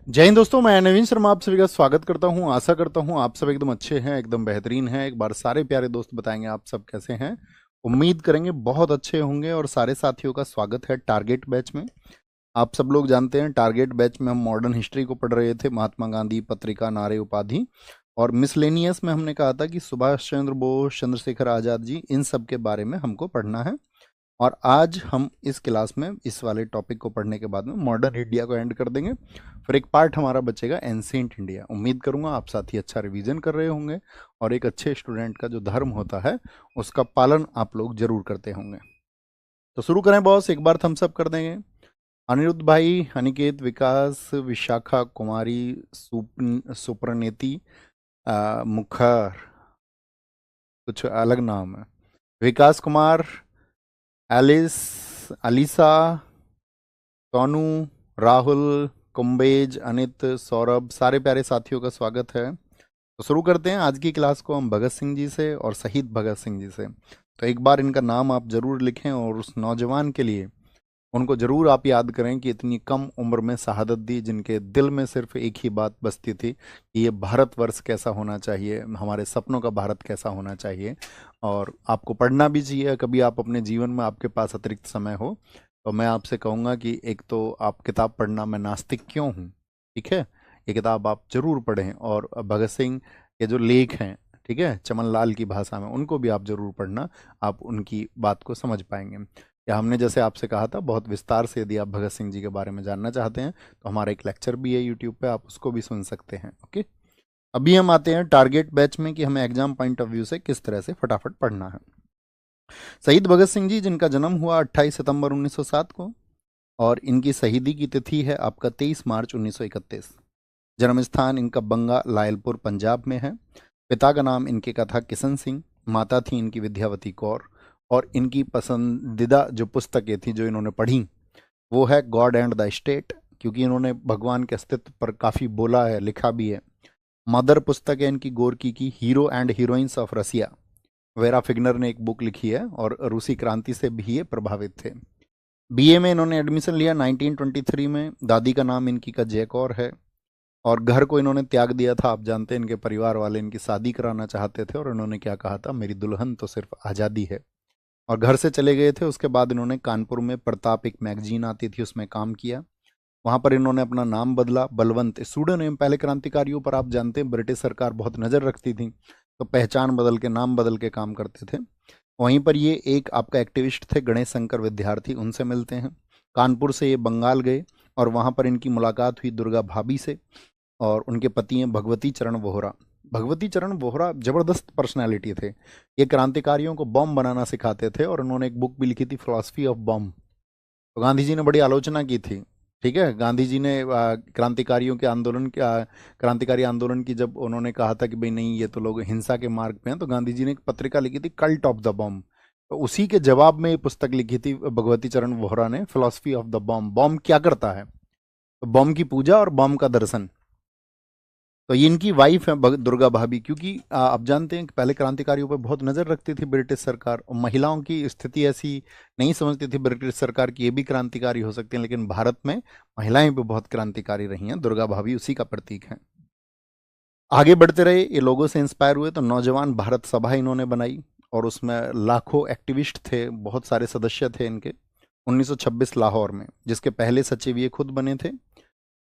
जय हिंद दोस्तों, मैं नवीन शर्मा आप सभी का स्वागत करता हूं। आशा करता हूं आप सब एकदम अच्छे हैं, एकदम बेहतरीन हैं। एक बार सारे प्यारे दोस्त बताएंगे आप सब कैसे हैं। उम्मीद करेंगे बहुत अच्छे होंगे। और सारे साथियों का स्वागत है टारगेट बैच में। आप सब लोग जानते हैं टारगेट बैच में हम मॉडर्न हिस्ट्री को पढ़ रहे थे, महात्मा गांधी, पत्रिका, नारे, उपाधि। और मिसलेनियस में हमने कहा था कि सुभाष चंद्र बोस, चंद्रशेखर आज़ाद जी, इन सब के बारे में हमको पढ़ना है। और आज हम इस क्लास में इस वाले टॉपिक को पढ़ने के बाद में मॉडर्न इंडिया को एंड कर देंगे। फिर एक पार्ट हमारा बचेगा एंशिएंट इंडिया। उम्मीद करूंगा आप साथी अच्छा रिवीजन कर रहे होंगे और एक अच्छे स्टूडेंट का जो धर्म होता है उसका पालन आप लोग जरूर करते होंगे। तो शुरू करें बॉस, एक बार थम्स अप कर देंगे। अनिरुद्ध भाई, अनिकेत, विकास, विशाखा कुमारी, सुप्रणेति, मुखर, कुछ अलग नाम है, विकास कुमार, एलिस, अलीसा, सोनू, राहुल, कुंबेज, अनित, सौरभ, सारे प्यारे साथियों का स्वागत है। तो शुरू करते हैं आज की क्लास को हम भगत सिंह जी से और शहीद भगत सिंह जी से। तो एक बार इनका नाम आप जरूर लिखें और उस नौजवान के लिए उनको जरूर आप याद करें कि इतनी कम उम्र में शहादत दी, जिनके दिल में सिर्फ एक ही बात बसती थी कि ये भारतवर्ष कैसा होना चाहिए, हमारे सपनों का भारत कैसा होना चाहिए। और आपको पढ़ना भी चाहिए। कभी आप अपने जीवन में आपके पास अतिरिक्त समय हो तो मैं आपसे कहूँगा कि एक तो आप किताब पढ़ना, मैं नास्तिक क्यों हूँ, ठीक है, ये किताब आप जरूर पढ़ें। और भगत सिंह के जो लेख हैं, ठीक है, चमन लाल की भाषा में, उनको भी आप जरूर पढ़ना। आप उनकी बात को समझ पाएंगे। या हमने जैसे आपसे कहा था बहुत विस्तार से, यदि आप भगत सिंह जी के बारे में जानना चाहते हैं तो हमारा एक लेक्चर भी है यूट्यूब पे, आप उसको भी सुन सकते हैं। ओके, अभी हम आते हैं टारगेट बैच में कि हमें एग्जाम पॉइंट ऑफ व्यू से किस तरह से फटाफट पढ़ना है। शहीद भगत सिंह जी, जिनका जन्म हुआ 28 सितंबर 1907 को, और इनकी शहीदी की तिथि है आपका 23 मार्च 1931। जन्म स्थान इनका बंगा लायलपुर पंजाब में है। पिता का नाम इनके का था किशन सिंह, माता थी इनकी विद्यावती कौर। और इनकी पसंदीदा जो पुस्तकें थी जो इन्होंने पढ़ी वो है गॉड एंड द स्टेट, क्योंकि इन्होंने भगवान के अस्तित्व पर काफ़ी बोला है, लिखा भी है। मदर पुस्तक है इनकी गोरकी की hero and heroines of Russia, Vera Figner ने एक बुक लिखी है, और रूसी क्रांति से भी ये प्रभावित थे। बीए में इन्होंने एडमिशन लिया 1923 में। दादी का नाम इनकी का जय कौर है। और घर को इन्होंने त्याग दिया था। आप जानते हैं इनके परिवार वाले इनकी शादी कराना चाहते थे और इन्होंने क्या कहा था, मेरी दुल्हन तो सिर्फ आज़ादी है। और घर से चले गए थे। उसके बाद इन्होंने कानपुर में प्रताप, एक मैगजीन आती थी, उसमें काम किया। वहां पर इन्होंने अपना नाम बदला, बलवंत सूडोनेम। पहले क्रांतिकारियों पर आप जानते हैं ब्रिटिश सरकार बहुत नज़र रखती थी, तो पहचान बदल के, नाम बदल के काम करते थे। वहीं पर ये एक आपका एक्टिविस्ट थे, गणेश शंकर विद्यार्थी, उनसे मिलते हैं। कानपुर से ये बंगाल गए और वहाँ पर इनकी मुलाकात हुई दुर्गा भाभी से। और उनके पति हैं भगवती चरण वोहरा। भगवती चरण वोहरा जबरदस्त पर्सनैलिटी थे। ये क्रांतिकारियों को बम बनाना सिखाते थे और उन्होंने एक बुक भी लिखी थी, फिलॉसफी ऑफ बम। तो गांधी जी ने बड़ी आलोचना की थी। ठीक है, गांधी जी ने क्रांतिकारियों के आंदोलन क्रांतिकारी आंदोलन की, जब उन्होंने कहा था कि भाई नहीं ये तो लोग हिंसा के मार्ग पे हैं, तो गांधी जी ने एक पत्रिका लिखी थी, कल्ट ऑफ द बॉम्ब। तो उसी के जवाब में ये पुस्तक लिखी थी भगवती चरण वोहरा ने, philosophy of the bomb. Bomb क्या करता है, तो बॉम्ब की पूजा और बॉम्ब का दर्शन। तो ये इनकी वाइफ है दुर्गा भाभी। क्योंकि आप जानते हैं कि पहले क्रांतिकारियों पर बहुत नज़र रखती थी ब्रिटिश सरकार, और महिलाओं की स्थिति ऐसी नहीं समझती थी ब्रिटिश सरकार की, ये भी क्रांतिकारी हो सकती हैं। लेकिन भारत में महिलाएं भी बहुत क्रांतिकारी रही हैं। दुर्गा भाभी उसी का प्रतीक है। आगे बढ़ते रहे, ये लोगों से इंस्पायर हुए तो नौजवान भारत सभा इन्होंने बनाई, और उसमें लाखों एक्टिविस्ट थे, बहुत सारे सदस्य थे इनके। 1926 लाहौर में, जिसके पहले सचिव ये खुद बने थे।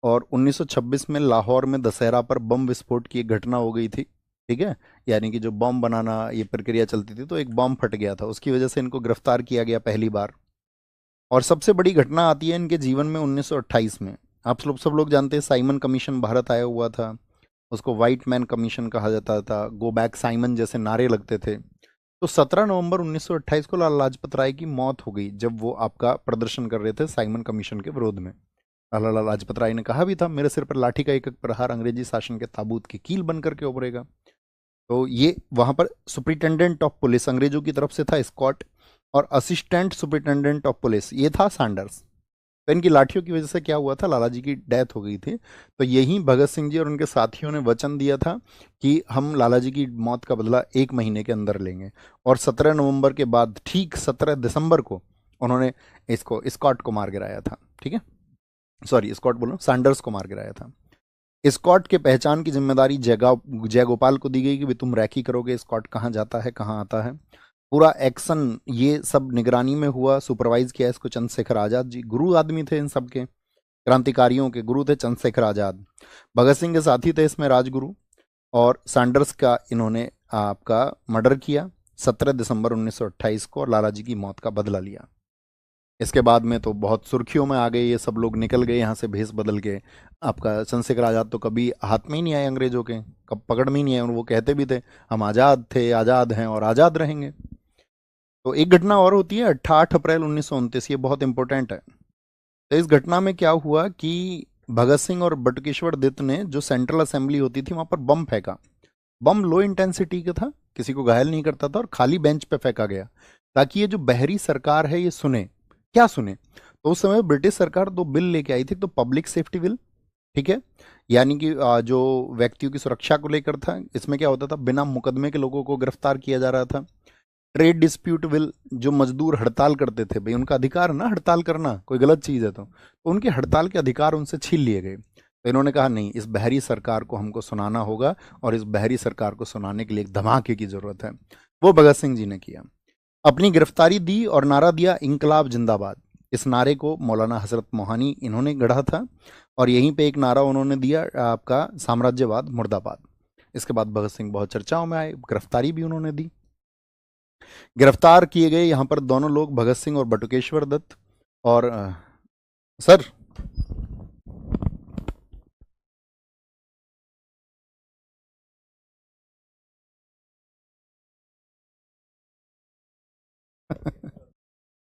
और 1926 में लाहौर में दशहरा पर बम विस्फोट की एक घटना हो गई थी। ठीक है, यानी कि जो बम बनाना ये प्रक्रिया चलती थी, तो एक बम फट गया था, उसकी वजह से इनको गिरफ्तार किया गया पहली बार। और सबसे बड़ी घटना आती है इनके जीवन में 1928 में। आप सब लोग जानते हैं साइमन कमीशन भारत आया हुआ था। उसको वाइट मैन कमीशन कहा जाता था, गो बैक साइमन जैसे नारे लगते थे। तो 17 नवंबर 1928 को लाला लाजपत राय की मौत हो गई, जब वो आपका प्रदर्शन कर रहे थे साइमन कमीशन के विरोध में। लाला लाजपत राय ने कहा भी था, मेरे सिर पर लाठी का एक एक प्रहार अंग्रेजी शासन के ताबूत की कील बनकर के उभरेगा। तो ये वहां पर सुप्रिटेंडेंट ऑफ पुलिस अंग्रेजों की तरफ से था स्कॉट, और असिस्टेंट सुप्रिटेंडेंट ऑफ पुलिस ये था सैंडर्स। तो इनकी लाठियों की वजह से क्या हुआ था, लाला जी की डेथ हो गई थी। तो यही भगत सिंह जी और उनके साथियों ने वचन दिया था कि हम लाला जी की मौत का बदला 1 महीने के अंदर लेंगे। और 17 नवंबर के बाद ठीक 17 दिसंबर को उन्होंने इसको स्कॉट को मार गिराया था। ठीक है, सॉरी स्कॉट बोल रहा हूँ, सैंडर्स को मार गिराया था। स्कॉट के पहचान की जिम्मेदारी जयगोपाल को दी गई कि भाई तुम रैकी करोगे, स्कॉट कहाँ जाता है कहाँ आता है। पूरा एक्शन ये सब निगरानी में हुआ, सुपरवाइज किया इसको चंद्रशेखर आजाद जी, गुरु आदमी थे इन सब के, क्रांतिकारियों के गुरु थे चंद्रशेखर आजाद। भगत सिंह के साथी थे इसमें राजगुरु। और सैंडर्स का इन्होंने आपका मर्डर किया 17 दिसंबर 1928 को, और लाला जी की मौत का बदला लिया। इसके बाद में तो बहुत सुर्खियों में आ गए ये सब लोग, निकल गए यहाँ से भेष बदल के। आपका चंद्रशेखर आजाद तो कभी हाथ में ही नहीं आए अंग्रेजों के, कब पकड़ में ही नहीं आए, और वो कहते भी थे हम आज़ाद थे, आज़ाद हैं और आज़ाद रहेंगे। तो एक घटना और होती है 8 अप्रैल 1929, ये बहुत इंपॉर्टेंट है। तो इस घटना में क्या हुआ कि भगत सिंह और बटुकेश्वर दत्त ने, जो सेंट्रल असेंबली होती थी वहां पर बम फेंका। बम लो इंटेंसिटी का था, किसी को घायल नहीं करता था, और खाली बेंच पे फेंका गया ताकि ये जो बहरी सरकार है ये सुने। क्या सुने? तो उस समय ब्रिटिश सरकार 2 बिल लेके आई थी। तो पब्लिक सेफ्टी बिल, ठीक है, यानी कि जो व्यक्तियों की सुरक्षा को लेकर था, इसमें क्या होता था बिना मुकदमे के लोगों को गिरफ्तार किया जा रहा था। ट्रेड डिस्प्यूट विल, जो मजदूर हड़ताल करते थे, भाई उनका अधिकार ना हड़ताल करना, कोई गलत चीज़ है तो उनके हड़ताल के अधिकार उनसे छीन लिए गए। तो इन्होंने कहा नहीं, इस बहरी सरकार को हमको सुनाना होगा, और इस बहरी सरकार को सुनाने के लिए एक धमाके की जरूरत है। वो भगत सिंह जी ने किया, अपनी गिरफ्तारी दी और नारा दिया इंकलाब जिंदाबाद। इस नारे को मौलाना हजरत मोहानी इन्होंने गढ़ा था, और यहीं पे एक नारा उन्होंने दिया आपका साम्राज्यवाद मुर्दाबाद। इसके बाद भगत सिंह बहुत चर्चाओं में आए, गिरफ्तारी भी उन्होंने दी। गिरफ्तार किए गए यहाँ पर दोनों लोग, भगत सिंह और बटुकेश्वर दत्त। और सर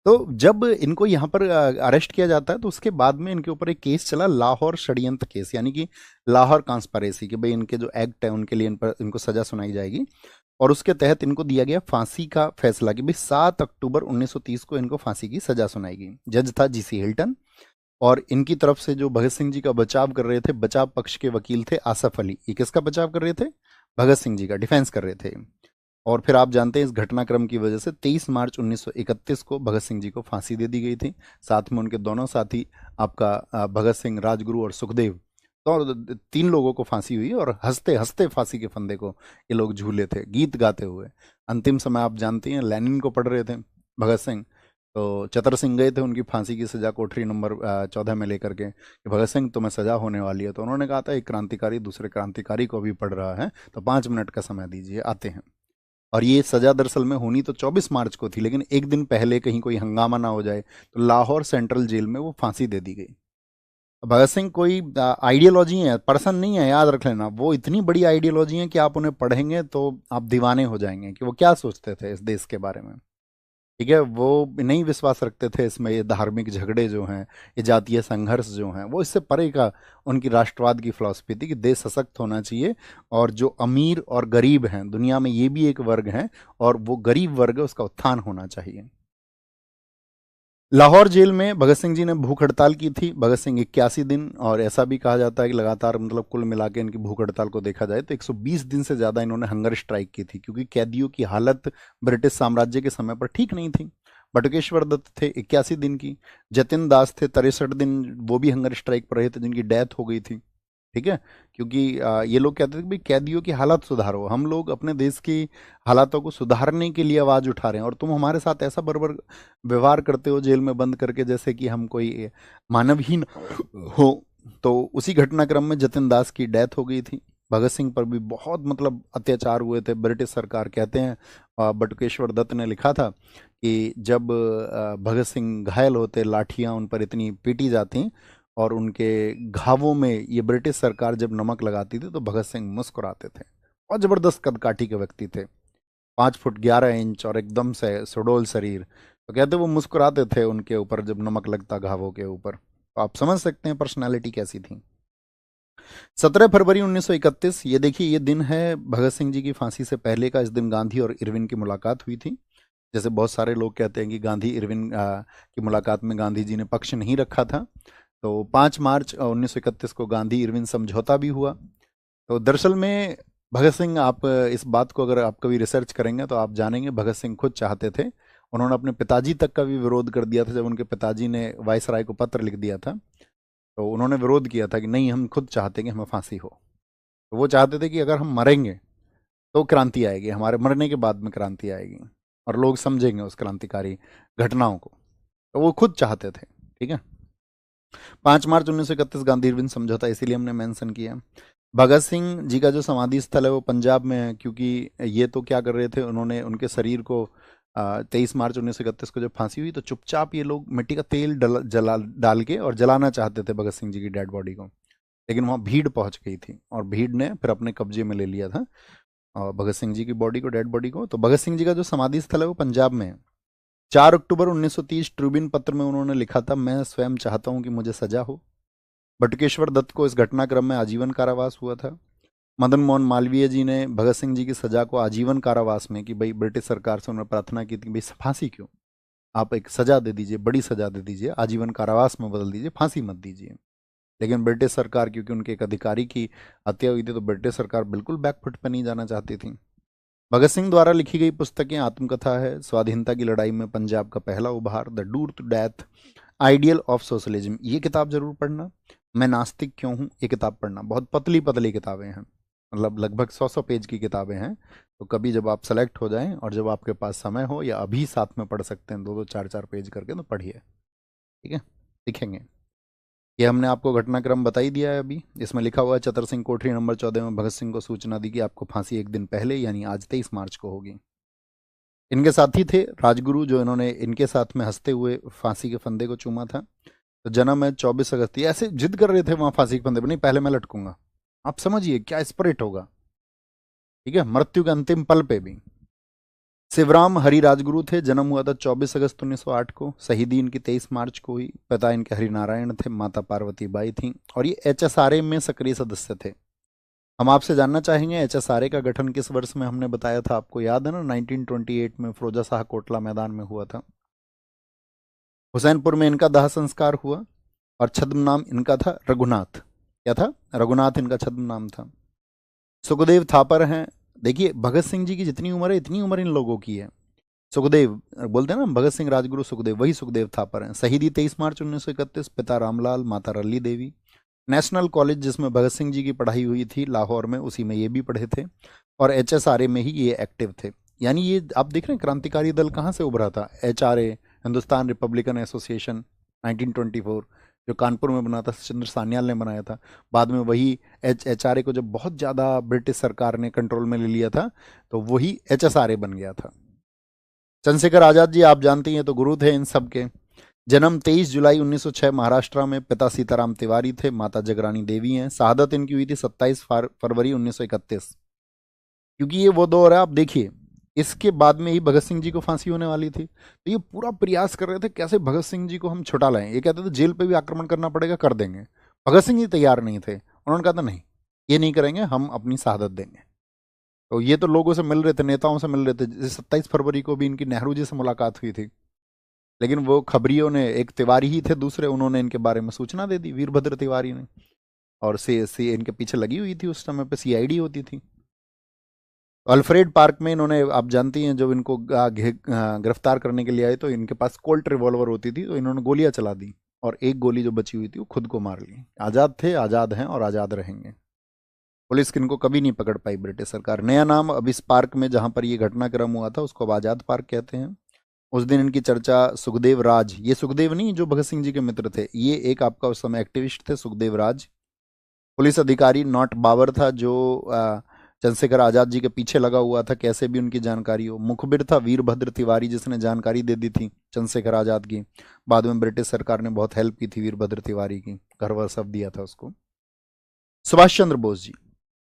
तो जब इनको यहाँ पर अरेस्ट किया जाता है, तो उसके बाद में इनके ऊपर एक केस चला, लाहौर षड्यंत्र केस, यानी कि लाहौर कॉन्स्पिरेसी, कि भाई इनके जो एक्ट है उनके लिए इनको सजा सुनाई जाएगी। और उसके तहत इनको दिया गया फांसी का फैसला, कि भाई 7 अक्टूबर 1930 को इनको फांसी की सजा सुनाएगी। जज था जीसी हिल्टन। और इनकी तरफ से जो भगत सिंह जी का बचाव कर रहे थे, बचाव पक्ष के वकील थे आसफ अली। ये किसका बचाव कर रहे थे? भगत सिंह जी का डिफेंस कर रहे थे। और फिर आप जानते हैं इस घटनाक्रम की वजह से 23 मार्च 1931 को भगत सिंह जी को फांसी दे दी गई थी। साथ में उनके दोनों साथी, आपका भगत सिंह, राजगुरु और सुखदेव, तो 3 लोगों को फांसी हुई, और हंसते हंसते फांसी के फंदे को ये लोग झूले थे, गीत गाते हुए। अंतिम समय आप जानते हैं लेनिन को पढ़ रहे थे भगत सिंह। तो चतर सिंह गए थे उनकी फांसी की सजा कोठरी नंबर 14 में लेकर के, कि भगत सिंह तुम्हें सजा होने वाली है। तो उन्होंने कहा था एक क्रांतिकारी दूसरे क्रांतिकारी को भी पढ़ रहा है, तो 5 मिनट का समय दीजिए, आते हैं। और ये सजा दरअसल में होनी तो 24 मार्च को थी, लेकिन एक दिन पहले कहीं कोई हंगामा ना हो जाए, तो लाहौर सेंट्रल जेल में वो फांसी दे दी गई। भगत सिंह कोई आइडियोलॉजी है, पर्सन नहीं है, याद रख लेना। वो इतनी बड़ी आइडियोलॉजी है कि आप उन्हें पढ़ेंगे तो आप दीवाने हो जाएंगे कि वो क्या सोचते थे इस देश के बारे में। ठीक है, वो नहीं विश्वास रखते थे इसमें ये धार्मिक झगड़े जो हैं, ये जातीय संघर्ष जो हैं, वो इससे परे का उनकी राष्ट्रवाद की फिलॉसफी थी कि देश सशक्त होना चाहिए, और जो अमीर और गरीब हैं दुनिया में, ये भी एक वर्ग है, और वो गरीब वर्ग है उसका उत्थान होना चाहिए। लाहौर जेल में भगत सिंह जी ने भूख हड़ताल की थी, भगत सिंह 81 दिन, और ऐसा भी कहा जाता है कि लगातार, मतलब कुल मिला के इनकी भूख हड़ताल को देखा जाए तो 120 दिन से ज़्यादा इन्होंने हंगर स्ट्राइक की थी, क्योंकि कैदियों की हालत ब्रिटिश साम्राज्य के समय पर ठीक नहीं थी। बटुकेश्वर दत्त थे 81 दिन की, जतिन दास थे 63 दिन, वो भी हंगर स्ट्राइक पर रहे थे, जिनकी डेथ हो गई थी। ठीक है, क्योंकि ये लोग कहते थे कि भाई कैदियों की हालत सुधारो, हम लोग अपने देश की हालातों को सुधारने के लिए आवाज़ उठा रहे हैं, और तुम हमारे साथ ऐसा बर्बर व्यवहार करते हो जेल में बंद करके, जैसे कि हम कोई मानवहीन हो। तो उसी घटनाक्रम में जतिन दास की डेथ हो गई थी। भगत सिंह पर भी बहुत, मतलब अत्याचार हुए थे, ब्रिटिश सरकार, कहते हैं बटुकेश्वर दत्त ने लिखा था कि जब भगत सिंह घायल होते, लाठियां उन पर इतनी पीटी जाती, और उनके घावों में ये ब्रिटिश सरकार जब नमक लगाती थी, तो भगत सिंह मुस्कुराते थे। और जबरदस्त कदकाठी के व्यक्ति थे, 5 फुट 11 इंच, और एकदम से सुडौल शरीर। तो कहते वो मुस्कुराते थे उनके ऊपर जब नमक लगता घावों के ऊपर। तो आप समझ सकते हैं पर्सनालिटी कैसी थी। 17 फरवरी 1931, ये देखिए ये दिन है भगत सिंह जी की फांसी से पहले का। इस दिन गांधी और इरविन की मुलाकात हुई थी। जैसे बहुत सारे लोग कहते हैं कि गांधी इरविन की मुलाकात में गांधी जी ने पक्ष नहीं रखा था। तो 5 मार्च 1931 को गांधी इरविन समझौता भी हुआ। तो दरअसल में भगत सिंह, आप इस बात को अगर आप कभी रिसर्च करेंगे तो आप जानेंगे, भगत सिंह खुद चाहते थे, उन्होंने अपने पिताजी तक का भी विरोध कर दिया था जब उनके पिताजी ने वायसराय को पत्र लिख दिया था तो उन्होंने विरोध किया था कि नहीं, हम खुद चाहते हैं कि हमें फांसी हो। तो वो चाहते थे कि अगर हम मरेंगे तो क्रांति आएगी, हमारे मरने के बाद में क्रांति आएगी और लोग समझेंगे उस क्रांतिकारी घटनाओं को। तो वो खुद चाहते थे। ठीक है। 5 मार्च 1931 गांधी इरविन समझौता, इसीलिए हमने मेंशन किया। भगत सिंह जी का जो समाधि स्थल है वो पंजाब में है, क्योंकि ये तो क्या कर रहे थे, उन्होंने उनके शरीर को 23 मार्च 1931 को जब फांसी हुई तो चुपचाप ये लोग मिट्टी का तेल जला डाल के और जलाना चाहते थे भगत सिंह जी की डेड बॉडी को। लेकिन वहाँ भीड़ पहुंच गई थी और भीड़ ने फिर अपने कब्जे में ले लिया था और भगत सिंह जी की बॉडी को, डेड बॉडी को। तो भगत सिंह जी का जो समाधि स्थल है वो पंजाब में है। 4 अक्टूबर 1930 ट्रिब्यून पत्र में उन्होंने लिखा था, मैं स्वयं चाहता हूं कि मुझे सजा हो। बटुकेश्वर दत्त को इस घटनाक्रम में आजीवन कारावास हुआ था। मदन मोहन मालवीय जी ने भगत सिंह जी की सजा को आजीवन कारावास में, कि भाई ब्रिटिश सरकार से उन्होंने प्रार्थना की थी कि भाई फांसी क्यों, आप एक सजा दे दीजिए, बड़ी सजा दे दीजिए, आजीवन कारावास में बदल दीजिए, फांसी मत दीजिए। लेकिन ब्रिटिश सरकार, क्योंकि उनके एक अधिकारी की हत्या हुई थी, तो ब्रिटिश सरकार बिल्कुल बैकफुट पर नहीं जाना चाहती थी। भगत सिंह द्वारा लिखी गई पुस्तकें आत्मकथा है, स्वाधीनता की लड़ाई में पंजाब का पहला उभार, the door to death, ideal of socialism, ये किताब जरूर पढ़ना। मैं नास्तिक क्यों हूँ, ये किताब पढ़ना। बहुत पतली पतली किताबें हैं, मतलब लगभग 100 पेज की किताबें हैं। तो कभी जब आप सेलेक्ट हो जाएं और जब आपके पास समय हो, या अभी साथ में पढ़ सकते हैं, 2-2 4-4 पेज करके, तो पढ़िए। ठीक है, सीखेंगे। ये हमने आपको घटनाक्रम बता ही दिया है अभी। इसमें लिखा हुआ है, चतर सिंह कोठरी नंबर 14 में भगत सिंह को सूचना दी कि आपको फांसी एक दिन पहले यानी आज 23 मार्च को होगी। इनके साथी थे राजगुरु, जो इन्होंने इनके साथ में हंसते हुए फांसी के फंदे को चूमा था। तो जन्म है 24 अगस्त। ये ऐसे जिद कर रहे थे वहां फांसी के फंदे पर, नहीं पहले मैं लटकूंगा। आप समझिए क्या स्पिरिट होगा। ठीक है, मृत्यु के अंतिम पल पे भी। शिवराम हरि राजगुरु थे, जन्म हुआ था 24 अगस्त 1908 को, शहीदी इनकी 23 मार्च को हुई। पिता इनके हरिनारायण थे, माता पार्वती बाई थी, और ये HSRA में सक्रिय सदस्य थे। हम आपसे जानना चाहेंगे HSRA का गठन किस वर्ष में हमने बताया था, आपको याद है ना, 1928 में फिरोजा शाह कोटला मैदान में हुआ था। हुसैनपुर में इनका दाह संस्कार हुआ और छद्म नाम इनका था रघुनाथ। क्या था? रघुनाथ इनका छद्म नाम था। सुखदेव थापर हैं। देखिए भगत सिंह जी की जितनी उम्र है, इतनी उम्र इन लोगों की है। सुखदेव बोलते हैं ना, भगत सिंह राजगुरु सुखदेव, वही सुखदेव थापर हैं। शहीदी 23 मार्च 1931, पिता रामलाल, माता रल्ली देवी। नेशनल कॉलेज जिसमें भगत सिंह जी की पढ़ाई हुई थी लाहौर में, उसी में ये भी पढ़े थे, और HSRA में ही ये एक्टिव थे। यानी ये आप देख रहे हैं क्रांतिकारी दल कहाँ से उभरा था। HRA, हिंदुस्तान रिपब्लिकन एसोसिएशन, 1924, जो कानपुर में बना था, चंद्र सान्याल ने बनाया था। बाद में वही HRA को जब बहुत ज़्यादा ब्रिटिश सरकार ने कंट्रोल में ले लिया था, तो वही HSRA बन गया था। चंद्रशेखर आजाद जी आप जानते हैं, तो गुरु थे इन सब के। जन्म 23 जुलाई 1906 महाराष्ट्र में, पिता सीताराम तिवारी थे, माता जगरानी देवी हैं। शहादत इनकी हुई थी 27 फरवरी 1931। क्योंकि ये वो दौर है, आप देखिए, इसके बाद में ही भगत सिंह जी को फांसी होने वाली थी। तो ये पूरा प्रयास कर रहे थे कैसे भगत सिंह जी को हम छुटा लाएं। ये कहते थे जेल पे भी आक्रमण करना पड़ेगा, कर देंगे। भगत सिंह जी तैयार नहीं थे, उन्होंने कहा था नहीं, ये नहीं करेंगे, हम अपनी शहादत देंगे। तो ये तो लोगों से मिल रहे थे, नेताओं से मिल रहे थे। जैसे 27 फरवरी को भी इनकी नेहरू जी से मुलाकात हुई थी, लेकिन वो खबरियों ने, एक तिवारी ही थे दूसरे, उन्होंने इनके बारे में सूचना दे दी, वीरभद्र तिवारी ने। और से इनके पीछे लगी हुई थी, उस समय पे CID होती थी। अल्फ्रेड पार्क में इन्होंने, आप जानती हैं, जब इनको गिरफ्तार करने के लिए आए तो इनके पास कोल्ट रिवॉल्वर होती थी, तो इन्होंने गोलियां चला दी और एक गोली जो बची हुई थी वो खुद को मार ली। आज़ाद थे, आज़ाद हैं और आज़ाद रहेंगे। पुलिस इनको कभी नहीं पकड़ पाई ब्रिटिश सरकार। नया नाम अब इस पार्क में जहां पर ये घटनाक्रम हुआ था उसको अब आज़ाद पार्क कहते हैं। उस दिन इनकी चर्चा सुखदेव राज, ये सुखदेव नहीं जो भगत सिंह जी के मित्र थे, ये एक आपका उस समय एक्टिविस्ट थे, सुखदेव राज। पुलिस अधिकारी नॉट बाबर था, जो चंद्रशेखर आजाद जी के पीछे लगा हुआ था, कैसे भी उनकी जानकारी हो। मुखबिर था वीरभद्र तिवारी, जिसने जानकारी दे दी थी चंद्रशेखर आजाद की। बाद में ब्रिटिश सरकार ने बहुत हेल्प की थी वीरभद्र तिवारी की, घर वर सब दिया था उसको। सुभाष चंद्र बोस जी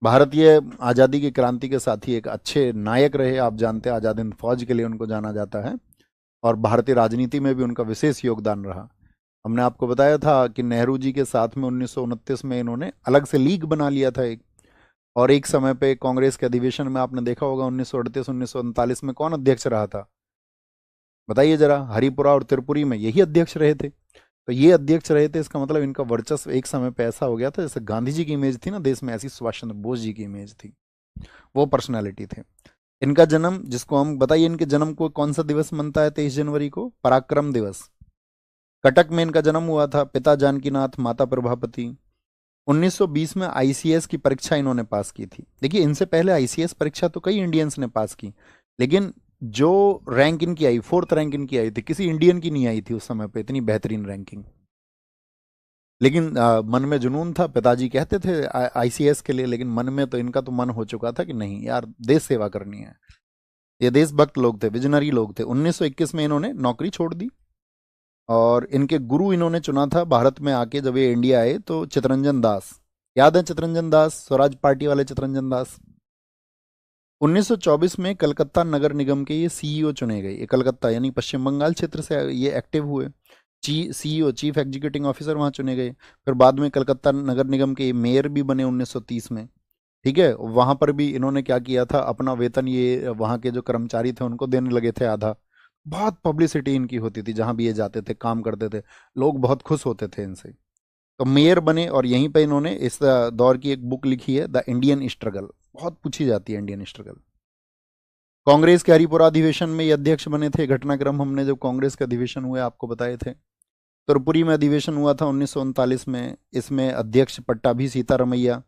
भारतीय आज़ादी की क्रांति के साथ ही एक अच्छे नायक रहे। आप जानते हैं आज़ाद हिंद फौज के लिए उनको जाना जाता है, और भारतीय राजनीति में भी उनका विशेष योगदान रहा। हमने आपको बताया था कि नेहरू जी के साथ में 1929 में इन्होंने अलग से लीग बना लिया था एक, और एक समय पे कांग्रेस के अधिवेशन में आपने देखा होगा 1938-1939 में कौन अध्यक्ष रहा था, बताइए जरा। हरिपुरा और त्रिपुरी में यही अध्यक्ष रहे थे। तो ये अध्यक्ष रहे थे, इसका मतलब इनका वर्चस्व एक समय पे ऐसा हो गया था, जैसे गांधी जी की इमेज थी ना देश में, ऐसी सुभाष चंद्र बोस जी की इमेज थी। वो पर्सनैलिटी थे। इनका जन्म, जिसको हम बताइए, इनके जन्म को कौन सा दिवस मनता है 23 जनवरी को? पराक्रम दिवस। कटक में इनका जन्म हुआ था। पिता जानकीनाथ, माता प्रभापति। 1920 में आईसीएस की परीक्षा इन्होंने पास की थी। देखिए, इनसे पहले आईसीएस परीक्षा तो कई इंडियंस ने पास की, लेकिन जो रैंक इनकी आई, फोर्थ रैंक इनकी आई थी, किसी इंडियन की नहीं आई थी उस समय पे इतनी बेहतरीन रैंकिंग। लेकिन मन में जुनून था, पिताजी कहते थे आईसीएस के लिए, लेकिन मन में तो इनका तो मन हो चुका था कि नहीं यार, देश सेवा करनी है। ये देशभक्त लोग थे, विजनरी लोग थे। 1921 में इन्होंने नौकरी छोड़ दी और इनके गुरु इन्होंने चुना था भारत में आके, जब ये इंडिया आए तो चितरंजन दास। याद है चितरंजन दास, स्वराज पार्टी वाले चितरंजन दास। 1924 में कलकत्ता नगर निगम के ये सीईओ चुने गए। ये कलकत्ता यानी पश्चिम बंगाल क्षेत्र से ये एक्टिव हुए। सीईओ, चीफ एग्जीक्यूटिव ऑफिसर वहाँ चुने गए। फिर बाद में कलकत्ता नगर निगम के मेयर भी बने 1930 में। ठीक है, वहाँ पर भी इन्होंने क्या किया था, अपना वेतन ये वहाँ के जो कर्मचारी थे उनको देने लगे थे आधा। बहुत पब्लिसिटी इनकी होती थी, जहाँ भी ये जाते थे, काम करते थे, लोग बहुत खुश होते थे इनसे। तो मेयर बने और यहीं पे इन्होंने इस दौर की एक बुक लिखी है, द इंडियन स्ट्रगल। बहुत पूछी जाती है इंडियन स्ट्रगल। कांग्रेस के हरिपुरा अधिवेशन में ये अध्यक्ष बने थे। घटनाक्रम हमने जब कांग्रेस के अधिवेशन हुए आपको बताए थे। त्रिपुरी में अधिवेशन हुआ था 1939 में। इसमें अध्यक्ष पट्टाभी सीतारमैया,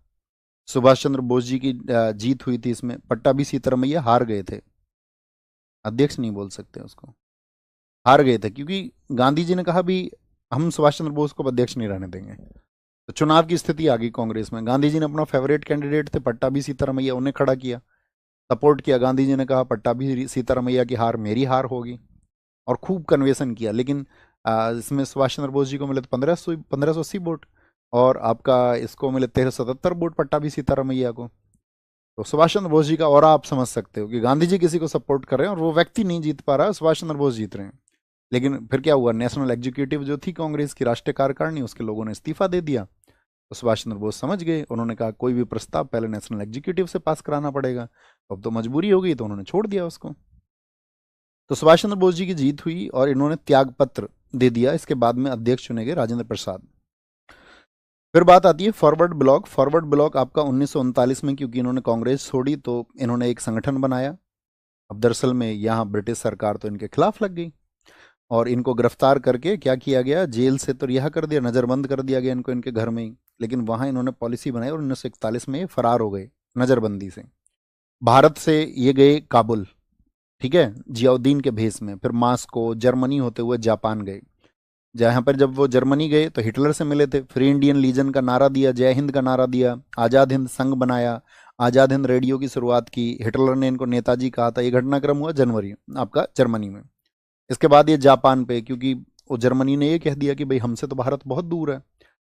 सुभाष चंद्र बोस जी की जीत हुई थी इसमें। पट्टाभी सीतारमैया हार गए थे, अध्यक्ष नहीं बोल सकते उसको, हार गए थे, क्योंकि गांधी जी ने कहा भी हम सुभाष चंद्र बोस को अध्यक्ष नहीं रहने देंगे। तो चुनाव की स्थिति आ गई कांग्रेस में। गांधी जी ने अपना फेवरेट कैंडिडेट थे पट्टाभी सीतारमैया, उन्हें खड़ा किया, सपोर्ट किया। गांधी जी ने कहा पट्टाभी सीतारमैया की हार मेरी हार होगी, और खूब कन्वेंशन किया। लेकिन इसमें सुभाष चंद्र बोस जी को मिले तो 1580 वोट, और आपका इसको मिले 1377 वोट पट्टाभी सीतारमैया को। तो सुभाष चंद्र बोस जी का और आप समझ सकते हो कि गांधी जी किसी को सपोर्ट कर रहे हैं और वो व्यक्ति नहीं जीत पा रहा है, सुभाष चंद्र बोस जीत रहे हैं। लेकिन फिर क्या हुआ, नेशनल एग्जीक्यूटिव जो थी कांग्रेस की राष्ट्रीय कार्यकारिणी, उसके लोगों ने इस्तीफा दे दिया। तो सुभाष चंद्र बोस समझ गए, उन्होंने कहा कोई भी प्रस्ताव पहले नेशनल एग्जीक्यूटिव से पास कराना पड़ेगा। अब तो मजबूरी हो गई, तो उन्होंने छोड़ दिया उसको। तो सुभाष चंद्र बोस जी की जीत हुई और इन्होंने त्याग पत्र दे दिया। इसके बाद में अध्यक्ष चुने गए राजेंद्र प्रसाद। फिर बात आती है फॉरवर्ड ब्लॉक। फॉरवर्ड ब्लॉक आपका 1939 में, क्योंकि इन्होंने कांग्रेस छोड़ी तो इन्होंने एक संगठन बनाया। अब दरअसल में यहाँ ब्रिटिश सरकार तो इनके खिलाफ लग गई और इनको गिरफ्तार करके क्या किया गया, जेल से तो रिहा कर दिया, नज़रबंद कर दिया गया इनको इनके घर में ही। लेकिन वहाँ इन्होंने पॉलिसी बनाई और 1941 में ये फरार हो गए नज़रबंदी से। भारत से ये गए काबुल, ठीक है, जियाउद्दीन के भेस में। फिर मास्को, जर्मनी होते हुए जापान गए। जहाँ पर जब वो जर्मनी गए तो हिटलर से मिले थे। फ्री इंडियन लीजन का नारा दिया, जय हिंद का नारा दिया, आज़ाद हिंद संघ बनाया, आज़ाद हिंद रेडियो की शुरुआत की। हिटलर ने इनको नेताजी कहा था। ये घटनाक्रम हुआ जनवरी आपका जर्मनी में। इसके बाद ये जापान पे, क्योंकि वो जर्मनी ने ये कह दिया कि भाई हमसे तो भारत बहुत दूर है,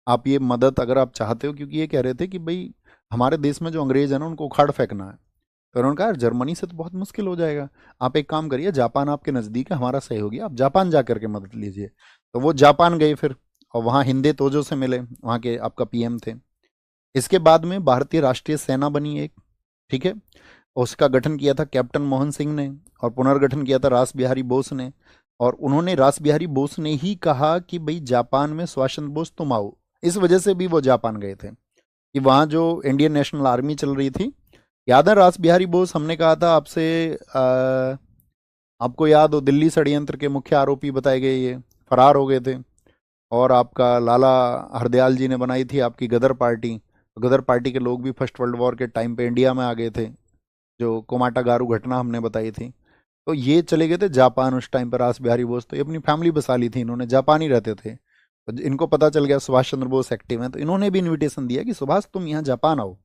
आप ये मदद अगर आप चाहते हो, क्योंकि ये कह रहे थे कि भाई हमारे देश में जो अंग्रेज है ना उनको उखाड़ फेंकना है। तो उन्होंने कहा जर्मनी से तो बहुत मुश्किल हो जाएगा, आप एक काम करिए, जापान आपके नज़दीक है, हमारा सहयोगी, आप जापान जा करके मदद लीजिए। तो वो जापान गए फिर, और वहाँ हिंदे तोजो से मिले, वहाँ के आपका पीएम थे। इसके बाद में भारतीय राष्ट्रीय सेना बनी एक, ठीक है, उसका गठन किया था कैप्टन मोहन सिंह ने, और पुनर्गठन किया था रास बिहारी बोस ने। और उन्होंने, रास बिहारी बोस ने ही कहा कि भाई जापान में सुभाष चंद्र बोस तुम आओ। इस वजह से भी वो जापान गए थे कि वहाँ जो इंडियन नेशनल आर्मी चल रही थी, याद है रास बिहारी बोस, हमने कहा था आपसे, आपको याद हो, दिल्ली षड्यंत्र के मुख्य आरोपी बताए गए, ये फरार हो गए थे। और आपका लाला हरदयाल जी ने बनाई थी आपकी गदर पार्टी। गदर पार्टी के लोग भी फर्स्ट वर्ल्ड वॉर के टाइम पे इंडिया में आ गए थे, जो कोमाटा गारू घटना हमने बताई थी। तो ये चले गए थे जापान उस टाइम पर। रास बिहारी बोस तो ये अपनी फैमिली बसा ली थी, इन्होंने जापान ही रहते थे। तो इनको पता चल गया सुभाष चंद्र बोस एक्टिव हैं, तो इन्होंने भी इनविटेशन दिया कि सुभाष तुम यहाँ जापान आओ।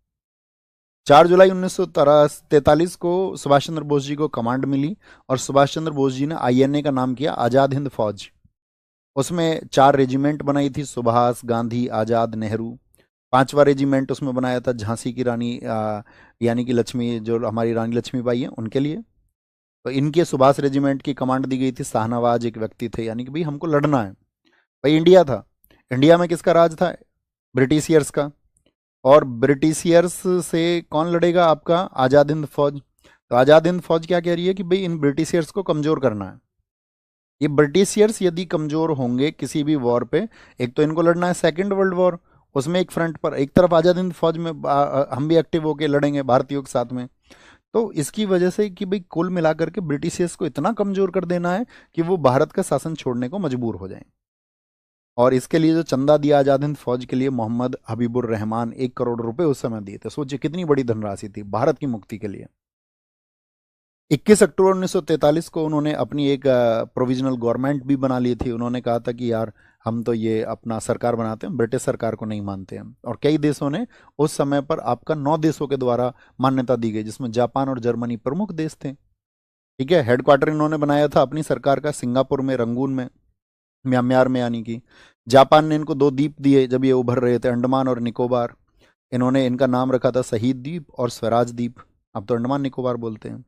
4 जुलाई 1943 को सुभाष चंद्र बोस जी को कमांड मिली और सुभाष चंद्र बोस जी ने आईएनए का नाम किया आज़ाद हिंद फौज। उसमें 4 रेजिमेंट बनाई थी, सुभाष, गांधी, आज़ाद, नेहरू। 5वां रेजिमेंट उसमें बनाया था झांसी की रानी, यानी कि लक्ष्मी, जो हमारी रानी लक्ष्मीबाई हैं उनके लिए। तो इनके सुभाष रेजिमेंट की कमांड दी गई थी शाहनवाज, एक व्यक्ति थे, यानी कि भाई हमको लड़ना है। भाई इंडिया था, इंडिया में किसका राज था, ब्रिटिशियर्स का। और ब्रिटिशियर्स से कौन लड़ेगा, आपका आज़ाद हिंद फौज। तो आज़ाद हिंद फौज क्या कह रही है कि भाई इन ब्रिटिशियर्स को कमज़ोर करना है। ये ब्रिटिशियर्स यदि कमज़ोर होंगे किसी भी वॉर पे, एक तो इनको लड़ना है सेकेंड वर्ल्ड वॉर, उसमें एक फ्रंट पर, एक तरफ आज़ाद हिंद फौज में हम भी एक्टिव होकर लड़ेंगे भारतीयों के साथ में। तो इसकी वजह से कि भाई कुल मिलाकर के ब्रिटिशियर्स को इतना कमज़ोर कर देना है कि वो भारत का शासन छोड़ने को मजबूर हो जाएं। और इसके लिए जो चंदा दिया आज़ाद हिंद फौज के लिए, मोहम्मद हबीबुर रहमान 1 करोड़ रुपए उस समय दिए थे। सोचिए कितनी बड़ी धनराशि थी भारत की मुक्ति के लिए। 21 अक्टूबर 1943 को उन्होंने अपनी एक प्रोविजनल गवर्नमेंट भी बना ली थी। उन्होंने कहा था कि यार हम तो ये अपना सरकार बनाते हैं, ब्रिटिश सरकार को नहीं मानते हैं। और कई देशों ने उस समय पर आपका 9 देशों के द्वारा मान्यता दी गई, जिसमें जापान और जर्मनी प्रमुख देश थे। ठीक है, हेडक्वार्टर इन्होंने बनाया था अपनी सरकार का सिंगापुर में, रंगून में, म्यांमार में यानी कि। जापान ने इनको 2 द्वीप दिए जब ये उभर रहे थे, अंडमान और निकोबार। इन्होंने इनका नाम रखा था शहीद द्वीप और स्वराज द्वीप। अब तो अंडमान निकोबार बोलते हैं।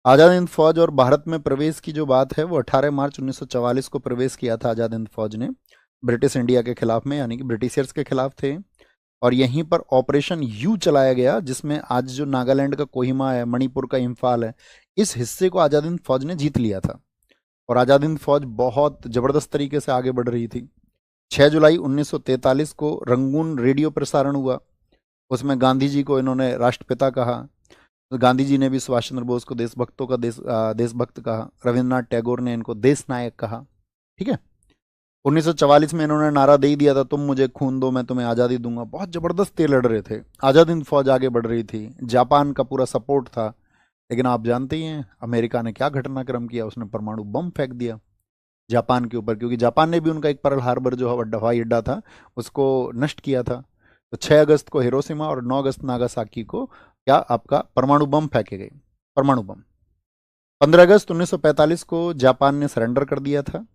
आज़ाद हिंद फौज और भारत में प्रवेश की जो बात है वो 18 मार्च 1944 को प्रवेश किया था आज़ाद हिंद फौज ने ब्रिटिश इंडिया के खिलाफ में, यानी कि ब्रिटिशर्स के खिलाफ थे। और यहीं पर ऑपरेशन यू चलाया गया, जिसमें आज जो नागालैंड का कोहिमा है, मणिपुर का इम्फाल है, इस हिस्से को आज़ाद हिंद फौज ने जीत लिया था। और आज़ाद हिंद फौज बहुत ज़बरदस्त तरीके से आगे बढ़ रही थी। 6 जुलाई 1943 को रंगून रेडियो प्रसारण हुआ। उसमें गांधी जी को इन्होंने राष्ट्रपिता कहा। तो गांधी जी ने भी सुभाष चंद्र बोस को देशभक्तों का देशभक्त कहा। रविन्द्रनाथ टैगोर ने इनको देश नायक कहा। ठीक है, 1944 में इन्होंने नारा दे ही दिया था, तुम मुझे खून दो मैं तुम्हें आज़ादी दूंगा। बहुत जबरदस्त ये लड़ रहे थे, आज़ाद हिंद फौज आगे बढ़ रही थी, जापान का पूरा सपोर्ट था। लेकिन आप जानते ही हैं अमेरिका ने क्या घटनाक्रम किया, उसने परमाणु बम फेंक दिया जापान के ऊपर, क्योंकि जापान ने भी उनका एक पर्ल हार्बर जो हवाई अड्डा था उसको नष्ट किया था। तो 6 अगस्त को हिरोशिमा और 9 अगस्त नागासाकी को क्या आपका परमाणु बम फेंके गए, परमाणु बम। 15 अगस्त 1945 को जापान ने सरेंडर कर दिया था।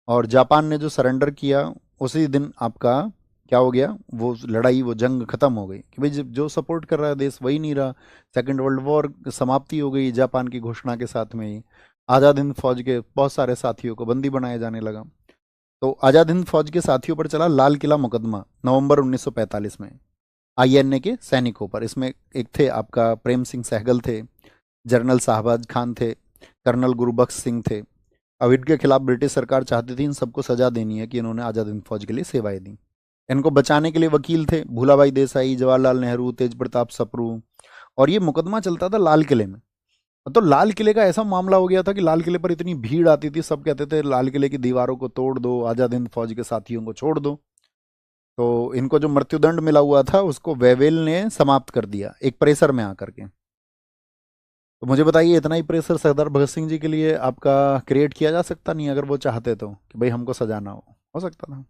और जापान ने जो सरेंडर किया उसी दिन आपका क्या हो गया, वो लड़ाई, वो जंग खत्म हो गई कि भाई जो सपोर्ट कर रहा है देश वही नहीं रहा। सेकेंड वर्ल्ड वॉर समाप्ति हो गई जापान की घोषणा के साथ में ही। आज़ाद हिंद फौज के बहुत सारे साथियों को बंदी बनाया जाने लगा। तो आज़ाद हिंद फौज के साथियों पर चला लाल किला मुकदमा नवंबर 1945 में आईएनए के सैनिकों पर। इसमें एक थे आपका प्रेम सिंह सहगल थे, जनरल शाहबाज खान थे, कर्नल गुरबख्श सिंह थे। अब इनके खिलाफ ब्रिटिश सरकार चाहती थी इन सबको सजा देनी है कि इन्होंने आज़ाद हिंद फौज के लिए सेवाएं दी। इनको बचाने के लिए वकील थे भूलाभाई देसाई, जवाहरलाल नेहरू, तेज प्रताप सप्रू। और ये मुकदमा चलता था लाल किले में। तो लाल किले का ऐसा मामला हो गया था कि लाल किले पर इतनी भीड़ आती थी, सब कहते थे लाल किले की दीवारों को तोड़ दो, आज़ाद हिंद फौज के साथियों को छोड़ दो। तो इनको जो मृत्युदंड मिला हुआ था उसको वेवेल ने समाप्त कर दिया एक प्रेशर में आकर के। तो मुझे बताइए, इतना ही प्रेशर सरदार भगत सिंह जी के लिए आपका क्रिएट किया जा सकता नहीं, अगर वो चाहते तो कि भाई हमको सजाना हो सकता था।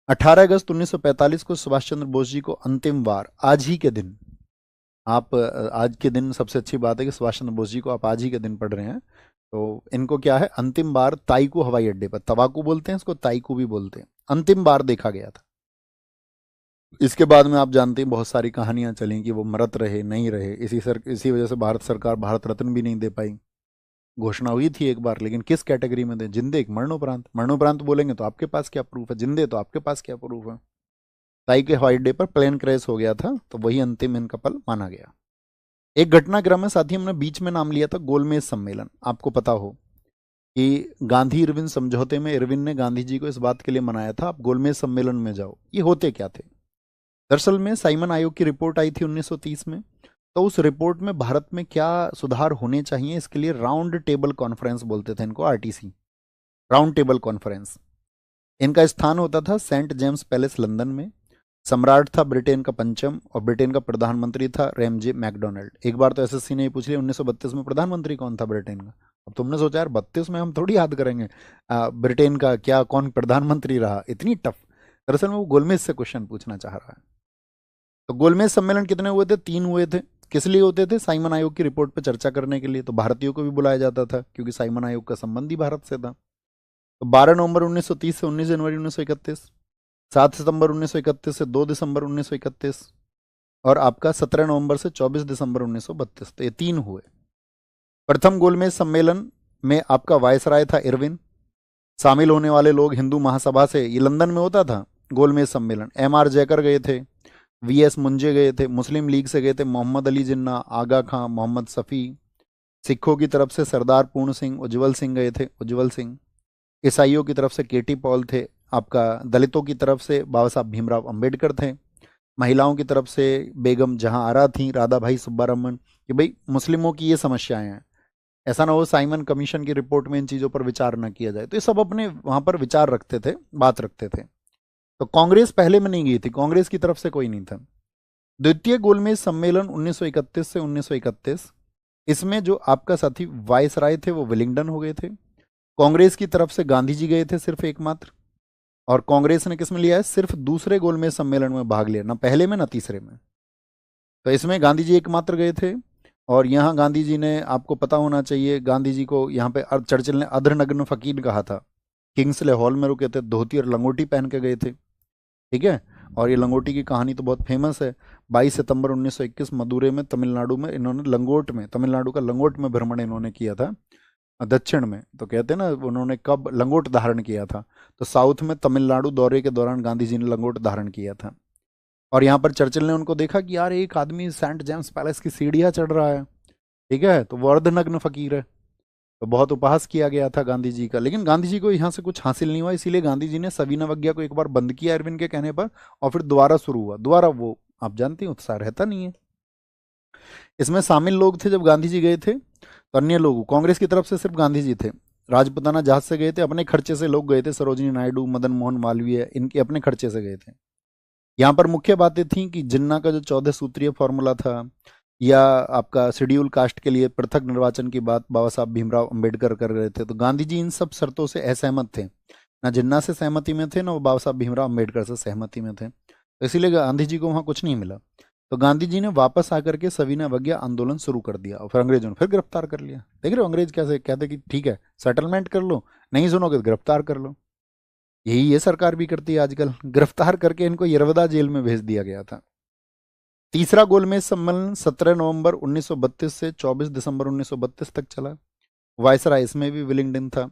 18 अगस्त 1945 को सुभाष चंद्र बोस जी को अंतिम बार, आज ही के दिन, आप आज के दिन सबसे अच्छी बात है कि सुभाष चंद्र बोस जी को आप आज ही के दिन पढ़ रहे हैं। तो इनको क्या है, अंतिम बार ताइकू हवाई अड्डे पर, तवाकू बोलते हैं इसको, ताइकू भी बोलते हैं, अंतिम बार देखा गया था। इसके बाद में आप जानते हैं बहुत सारी कहानियां चली कि वो मरत रहे नहीं रहे, इसी वजह से भारत सरकार भारत रत्न भी नहीं दे पाई। घोषणा हुई थी एक बार, लेकिन किस कैटेगरी में दे, जिंदे एक मरणोपरांत। मरणोपरांत बोलेंगे तो आपके पास क्या प्रूफ है, जिंदे तो आपके पास क्या प्रूफ है। ताई के हवाई अड्डे पर प्लेन क्रैश हो गया था, तो वही अंतिम इनका पल माना गया। एक घटनाक्रम में साथी हमने बीच में नाम लिया था गोलमेज सम्मेलन। आपको पता हो कि गांधी इरविन समझौते में इरविन ने गांधी जी को इस बात के लिए मनाया था आप गोलमेज सम्मेलन में जाओ। ये होते क्या थे, दरअसल में साइमन आयोग की रिपोर्ट आई थी 1930 में। तो उस रिपोर्ट में भारत में क्या सुधार होने चाहिए, इसके लिए राउंड टेबल कॉन्फ्रेंस बोलते थे इनको, आरटीसी, राउंड टेबल कॉन्फ्रेंस। इनका स्थान होता था सेंट जेम्स पैलेस लंदन में। सम्राट था ब्रिटेन का पंचम और ब्रिटेन का प्रधानमंत्री था रैमजे मैकडोनल्ड। एक बार तो एसएससी ने ये पूछ लिया 1932 में प्रधानमंत्री कौन था ब्रिटेन का। अब तुमने सोचा यार 32 में हम थोड़ी याद करेंगे ब्रिटेन का क्या कौन प्रधानमंत्री रहा, इतनी टफ। दरअसल में वो गोलमेज से क्वेश्चन पूछना चाह रहा है। तो गोलमेज सम्मेलन कितने हुए थे, 3 हुए थे। किस लिए होते थे, साइमन आयोग की रिपोर्ट पर चर्चा करने के लिए। तो भारतीयों को भी बुलाया जाता था क्योंकि साइमन आयोग का संबंध ही भारत से था। तो 12 नवंबर 1930 से 19 जनवरी 1931, 7 सितंबर 1931 से 2 दिसंबर 1931 और आपका 17 नवंबर से 24 दिसंबर 1932। तो ये 3 हुए। प्रथम गोलमेज सम्मेलन में आपका वायसराय था इरविन। शामिल होने वाले लोग हिंदू महासभा से, ये लंदन में होता था गोलमेज सम्मेलन। एमआर जयकर गए थे, वीएस मुंजे गए थे, मुस्लिम लीग से गए थे मोहम्मद अली जिन्ना, आगा खां, मोहम्मद सफ़ी। सिखों की तरफ से सरदार पूर्ण सिंह, उज्जवल सिंह गए थे, उज्जवल सिंह। ईसाइयों की तरफ से केटी पॉल थे आपका। दलितों की तरफ से बाबा साहब भीमराव अंबेडकर थे। महिलाओं की तरफ से बेगम जहां आरा थी, राधा भाई सुब्बारमन, कि भाई मुस्लिमों की ये समस्याएं हैं। ऐसा ना हो साइमन कमीशन की रिपोर्ट में इन चीजों पर विचार ना किया जाए। तो ये सब अपने वहां पर विचार रखते थे, बात रखते थे। तो कांग्रेस पहले में नहीं गई थी, कांग्रेस की तरफ से कोई नहीं था। द्वितीय गोलमेज सम्मेलन 1931 से 1931, इसमें जो आपका साथी वायसराय थे वो विलिंगडन हो गए थे। कांग्रेस की तरफ से गांधी जी गए थे सिर्फ एकमात्र। और कांग्रेस ने किसमें लिया है, सिर्फ दूसरे गोलमेज सम्मेलन में भाग लिया, ना पहले में ना तीसरे में। तो इसमें गांधी जी एकमात्र गए थे। और यहाँ गांधी जी ने, आपको पता होना चाहिए, गांधी जी को यहाँ पे चर्चिल ने अधरनग्न फकीर कहा था। किंग्सले हॉल में रुके थे, धोती और लंगोटी पहन के गए थे। ठीक है। और ये लंगोटी की कहानी तो बहुत फेमस है। 22 सितंबर 1921 मदुरै में, तमिलनाडु में, इन्होंने लंगोट में, तमिलनाडु का लंगोट में भ्रमण इन्होंने किया था। दक्षिण में तो कहते हैं ना, उन्होंने कब लंगोट धारण किया था, तो साउथ में तमिलनाडु दौरे के दौरान गांधी जी ने लंगोट धारण किया था। और यहाँ पर चर्चिल ने उनको देखा कि यार एक आदमी सेंट जेम्स पैलेस की सीढ़ियाँ चढ़ रहा है, ठीक है, तो वो अर्धनग्न फकीर है। तो बहुत उपहास किया गया था गांधी जी का, लेकिन गांधी जी को यहाँ से कुछ हासिल नहीं हुआ, इसीलिए गांधी जी ने सविनय अवज्ञा को एक बार बंद किया अरविंद के कहने पर, और फिर दोबारा शुरू हुआ। दोबारा वो आप जानते हैं उत्साह रहता नहीं है। इसमें शामिल लोग थे जब गांधी जी गए थे, तो अन्य लोग कांग्रेस की तरफ से सिर्फ गांधी जी थे। राजपुताना जहाज से गए थे, अपने खर्चे से लोग गए थे, सरोजिनी नायडू, मदन मोहन मालवीय, इनके अपने खर्चे से गए थे। यहाँ पर मुख्य बातें थी कि जिन्ना का जो 14 सूत्रीय फॉर्मूला था, या आपका शेड्यूल कास्ट के लिए पृथक निर्वाचन की बात बाबा साहब भीमराव अंबेडकर कर रहे थे, तो गांधी जी इन सब शर्तों से असहमत थे। ना जिन्ना से सहमति में थे, ना वो बाबा साहब भीमराव अंबेडकर से सहमति में थे, तो इसीलिए गांधी जी को वहाँ कुछ नहीं मिला। तो गांधी जी ने वापस आकर के सविनय अवज्ञा आंदोलन शुरू कर दिया, और फिर अंग्रेजों ने फिर गिरफ्तार कर लिया। देख रहे हो अंग्रेज कैसे कहते कि ठीक है सेटलमेंट कर लो, नहीं सुनोगे तो गिरफ्तार कर लो। यही ये सरकार भी करती है आजकल, गिरफ्तार करके इनको यरवदा जेल में भेज दिया गया था। तीसरा गोलमेज सम्मेलन 17 नवंबर 1932 से 24 दिसंबर 1932 तक चला। वायसराय इसमें भी विलिंगडन था।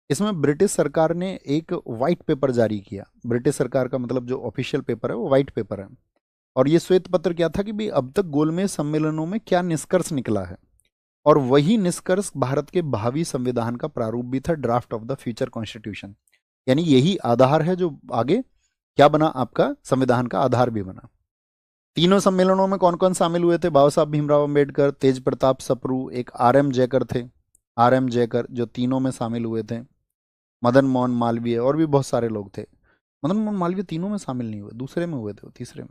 इसमें ब्रिटिश सरकार ने एक वाइट पेपर जारी किया। ब्रिटिश सरकार का मतलब जो ऑफिशियल पेपर है वो वाइट पेपर है। और ये श्वेत पत्र क्या था कि भाई अब तक गोलमेज सम्मेलनों में क्या निष्कर्ष निकला है, और वही निष्कर्ष भारत के भावी संविधान का प्रारूप भी था, draft of the future constitution. यानी यही आधार है जो आगे क्या बना, आपका संविधान का आधार भी बना। तीनों सम्मेलनों में कौन कौन शामिल हुए थे, बाबा साहब भीमराव अंबेडकर, तेज प्रताप सप्रू, एक आर एम जयकर थे, आर एम जयकर जो तीनों में शामिल हुए थे, मदन मोहन मालवीय, और भी बहुत सारे लोग थे। मदन मोहन मालवीय तीनों में शामिल नहीं हुए, दूसरे में हुए थे, वो तीसरे में।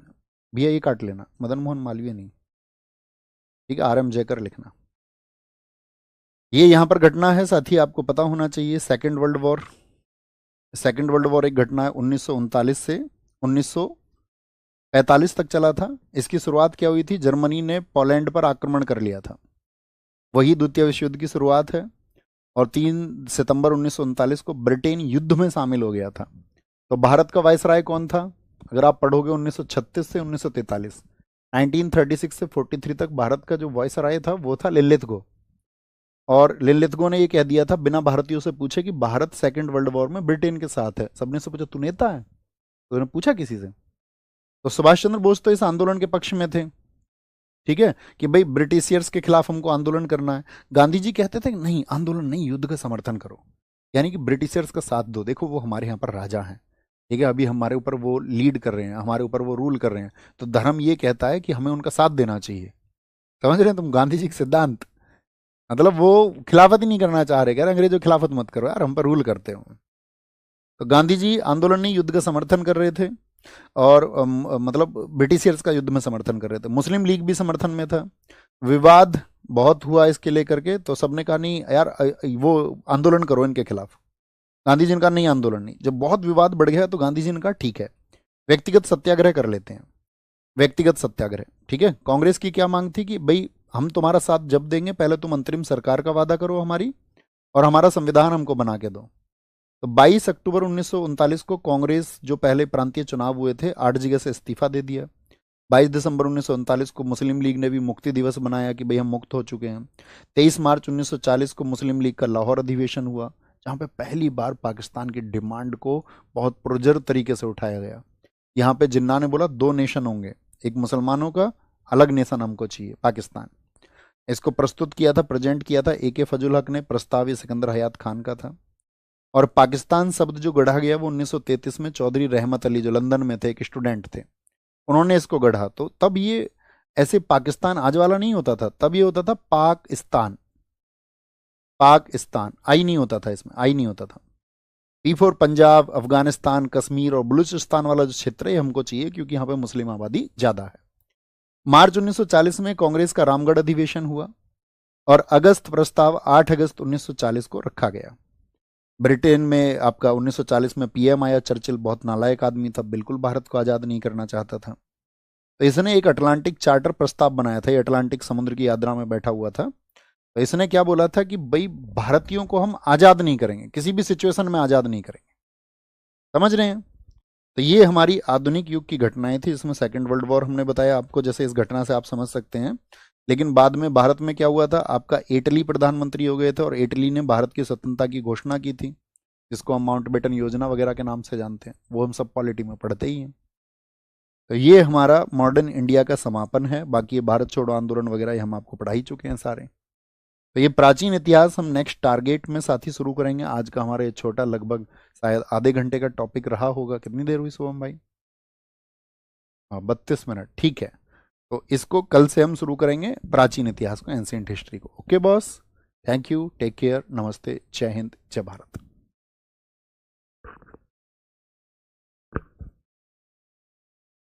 भैया ये काट लेना, मदन मोहन मालवीय नहीं, ठीक है, आर एम जयकर लिखना। ये यहाँ पर घटना है साथी, आपको पता होना चाहिए, second world war. Second world war एक घटना है 1939 से 1945 तक चला था। इसकी शुरुआत क्या हुई थी, जर्मनी ने पोलैंड पर आक्रमण कर लिया था, वही द्वितीय विश्व युद्ध की शुरुआत है। और 3 सितंबर 1939 को ब्रिटेन युद्ध में शामिल हो गया था। तो भारत का वायसराय कौन था, अगर आप पढ़ोगे 1936 से 1943, 1936 से 43 तक भारत का जो वायसराय था वो था लिलिथगो। और लिलिथगो ने ये कह दिया था बिना भारतीयों से पूछे कि भारत सेकेंड वर्ल्ड वॉर में ब्रिटेन के साथ है। सबने से पूछा तू नेता है, तो उन्होंने पूछा किसी से, तो सुभाष चंद्र बोस तो इस आंदोलन के पक्ष में थे, ठीक है, कि भाई ब्रिटिशियर्स के खिलाफ हमको आंदोलन करना है। गांधी जी कहते थे कि नहीं आंदोलन नहीं, युद्ध का समर्थन करो, यानी कि ब्रिटिशियर्स का साथ दो, देखो वो हमारे यहाँ पर राजा हैं, ठीक है, अभी हमारे ऊपर वो लीड कर रहे हैं, हमारे ऊपर वो रूल कर रहे हैं, तो धर्म ये कहता है कि हमें उनका साथ देना चाहिए। समझ रहे हैं तुम गांधी जी के सिद्धांत, मतलब वो खिलाफत ही नहीं करना चाह रहे, कह रहे अंग्रेजों खिलाफत मत करो यार, हम पर रूल करते हो। तो गांधी जी आंदोलन नहीं युद्ध का समर्थन कर रहे थे, और मतलब ब्रिटिशियर्स का युद्ध में समर्थन कर रहे थे। मुस्लिम लीग भी समर्थन में था। विवाद बहुत हुआ इसके लेकर के, तो सबने कहा नहीं यार वो आंदोलन करो इनके खिलाफ। गांधी जी ने कहा नहीं आंदोलन नहीं। जब बहुत विवाद बढ़ गया तो गांधी जी ने कहा ठीक है व्यक्तिगत सत्याग्रह कर लेते हैं, व्यक्तिगत सत्याग्रह, ठीक है। कांग्रेस की क्या मांग थी कि भाई हम तुम्हारा साथ जब देंगे, पहले तुम अंतरिम सरकार का वादा करो हमारी, और हमारा संविधान हमको बना के दो। तो 22 अक्टूबर 1939 को कांग्रेस जो पहले प्रांतीय चुनाव हुए थे 8 जगह से इस्तीफा दे दिया। 22 दिसंबर 1939 को मुस्लिम लीग ने भी मुक्ति दिवस बनाया कि भाई हम मुक्त हो चुके हैं। 23 मार्च 1940 को मुस्लिम लीग का लाहौर अधिवेशन हुआ, जहाँ पे पहली बार पाकिस्तान की डिमांड को बहुत पुरजोर तरीके से उठाया गया। यहाँ पे जिन्ना ने बोला 2 नेशन होंगे, एक मुसलमानों का अलग नेशन हमको चाहिए पाकिस्तान। इसको प्रस्तुत किया था, प्रेजेंट किया था AK फजल हक ने, प्रस्ताव ये सिकंदर हयात खान का था। और पाकिस्तान शब्द जो गढ़ा गया वो 1933 में चौधरी रहमत अली जो लंदन में थे, एक स्टूडेंट थे, उन्होंने इसको गढ़ा। तो तब ये ऐसे पाकिस्तान आज वाला नहीं होता था, तब ये होता था पाकिस्तान, पाकिस्तान, आई नहीं होता था, इसमें आई नहीं होता था। पी फॉर पंजाब, अफगानिस्तान, कश्मीर और बलूचिस्तान वाला जो क्षेत्र है हमको चाहिए, क्योंकि यहाँ पे मुस्लिम आबादी ज्यादा है। मार्च 1940 में कांग्रेस का रामगढ़ अधिवेशन हुआ और अगस्त प्रस्ताव 8 अगस्त 1940 को रखा गया। ब्रिटेन में आपका 1940 में पीएम आया, चर्चिल बहुत नालायक आदमी था, बिल्कुल भारत को आज़ाद नहीं करना चाहता था। तो इसने एक अटलांटिक चार्टर प्रस्ताव बनाया था, ये अटलांटिक समुद्र की यात्रा में बैठा हुआ था। तो इसने क्या बोला था कि भाई भारतीयों को हम आज़ाद नहीं करेंगे, किसी भी सिचुएशन में आज़ाद नहीं करेंगे। समझ रहे हैं? तो ये हमारी आधुनिक युग की घटनाएं थी, इसमें सेकेंड वर्ल्ड वॉर हमने बताया आपको, जैसे इस घटना से आप समझ सकते हैं। लेकिन बाद में भारत में क्या हुआ था, आपका इटली प्रधानमंत्री हो गए थे और इटली ने भारत की स्वतंत्रता की घोषणा की थी, जिसको हम माउंटबेटन योजना वगैरह के नाम से जानते हैं, वो हम सब पॉलिटी में पढ़ते ही हैं। तो ये हमारा मॉडर्न इंडिया का समापन है। बाकी ये भारत छोड़ो आंदोलन वगैरह ये हम आपको पढ़ा ही चुके हैं सारे। तो ये प्राचीन इतिहास हम नेक्स्ट टारगेट में साथ ही शुरू करेंगे। आज का हमारा ये छोटा लगभग शायद आधे घंटे का टॉपिक रहा होगा। कितनी देर हुई शुभम भाई? हाँ, 32 मिनट, ठीक है। तो इसको कल से हम शुरू करेंगे, प्राचीन इतिहास को, एंशिएंट हिस्ट्री को। Okay boss, thank you, take care, नमस्ते, जय हिंद, जय भारत।